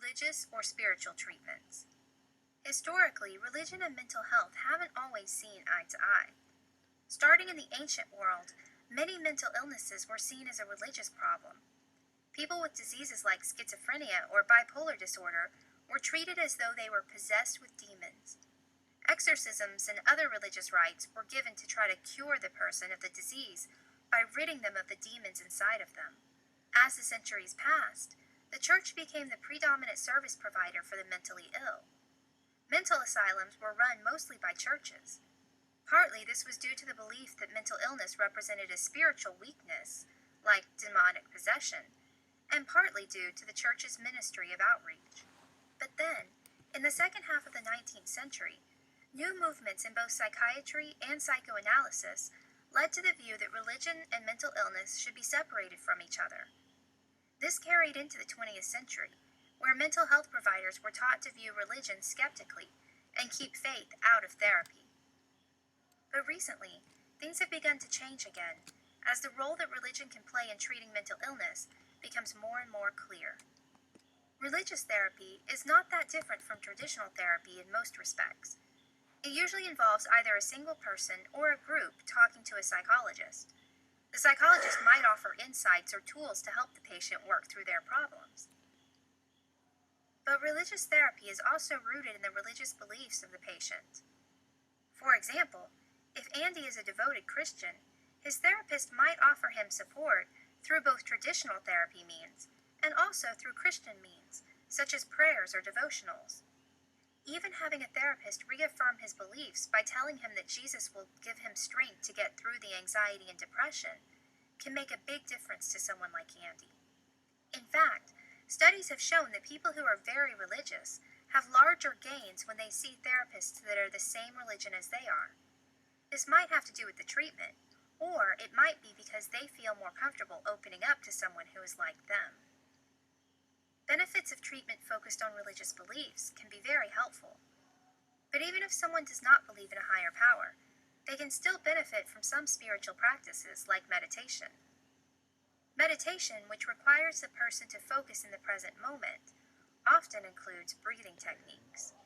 religious or spiritual treatments. Historically, religion and mental health haven't always seen eye to eye. Starting in the ancient world, many mental illnesses were seen as a religious problem. People with diseases like schizophrenia or bipolar disorder were treated as though they were possessed with demons. Exorcisms and other religious rites were given to try to cure the person of the disease by ridding them of the demons inside of them. As the centuries passed, the church became the predominant service provider for the mentally ill. Mental asylums were run mostly by churches. Partly this was due to the belief that mental illness represented a spiritual weakness, like demonic possession, and partly due to the church's ministry of outreach. But then, in the second half of the 19th century, new movements in both psychiatry and psychoanalysis led to the view that religion and mental illness should be separated from each other. This carried into the 20th century, where mental health providers were taught to view religion skeptically and keep faith out of therapy. But recently, things have begun to change again, as the role that religion can play in treating mental illness becomes more and more clear. Religious therapy is not that different from traditional therapy in most respects. It usually involves either a single person or a group talking to a psychologist. The psychologist might offer insights or tools to help the patient work through their problems. But religious therapy is also rooted in the religious beliefs of the patient. For example, if Andy is a devoted Christian, his therapist might offer him support through both traditional therapy means and also through Christian means, such as prayers or devotionals. Even having a therapist reaffirm his beliefs by telling him that Jesus will give him strength to get through the anxiety and depression can make a big difference to someone like Andy. In fact, studies have shown that people who are very religious have larger gains when they see therapists that are the same religion as they are. This might have to do with the treatment, or it might be because they feel more comfortable opening up to someone who is like them. Benefits of treatment focused on religious beliefs can be very helpful. But even if someone does not believe in a higher power, they can still benefit from some spiritual practices like meditation. Meditation, which requires the person to focus in the present moment, often includes breathing techniques.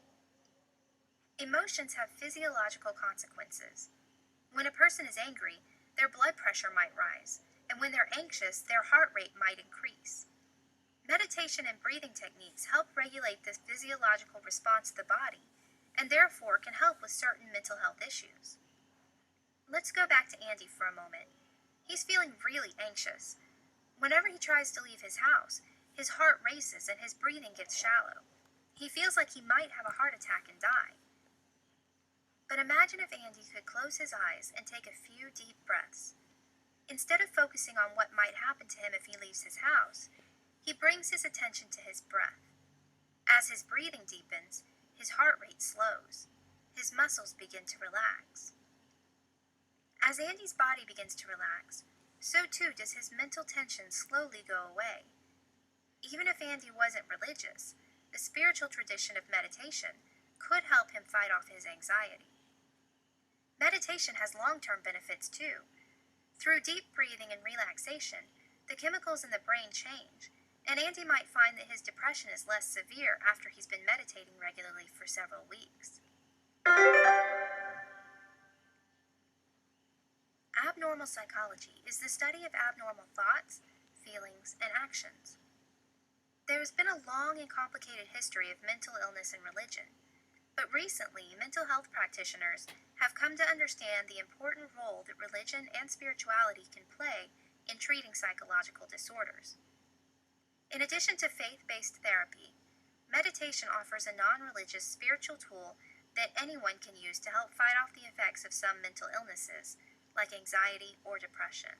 Emotions have physiological consequences. When a person is angry, their blood pressure might rise, and when they're anxious, their heart rate might increase. Meditation and breathing techniques help regulate this physiological response of the body, and therefore can help with certain mental health issues. Let's go back to Andy for a moment. He's feeling really anxious. Whenever he tries to leave his house, his heart races and his breathing gets shallow. He feels like he might have a heart attack and die. But imagine if Andy could close his eyes and take a few deep breaths. Instead of focusing on what might happen to him if he leaves his house, he brings his attention to his breath. As his breathing deepens, his heart rate slows. His muscles begin to relax. As Andy's body begins to relax, so too does his mental tension slowly go away. Even if Andy wasn't religious, the spiritual tradition of meditation could help him fight off his anxiety. Meditation has long-term benefits too. Through deep breathing and relaxation, the chemicals in the brain change, and Andy might find that his depression is less severe after he's been meditating regularly for several weeks. Abnormal psychology is the study of abnormal thoughts, feelings, and actions. There has been a long and complicated history of mental illness and religion, but recently mental health practitioners have come to understand the important role that religion and spirituality can play in treating psychological disorders. In addition to faith-based therapy, meditation offers a non-religious spiritual tool that anyone can use to help fight off the effects of some mental illnesses, like anxiety or depression.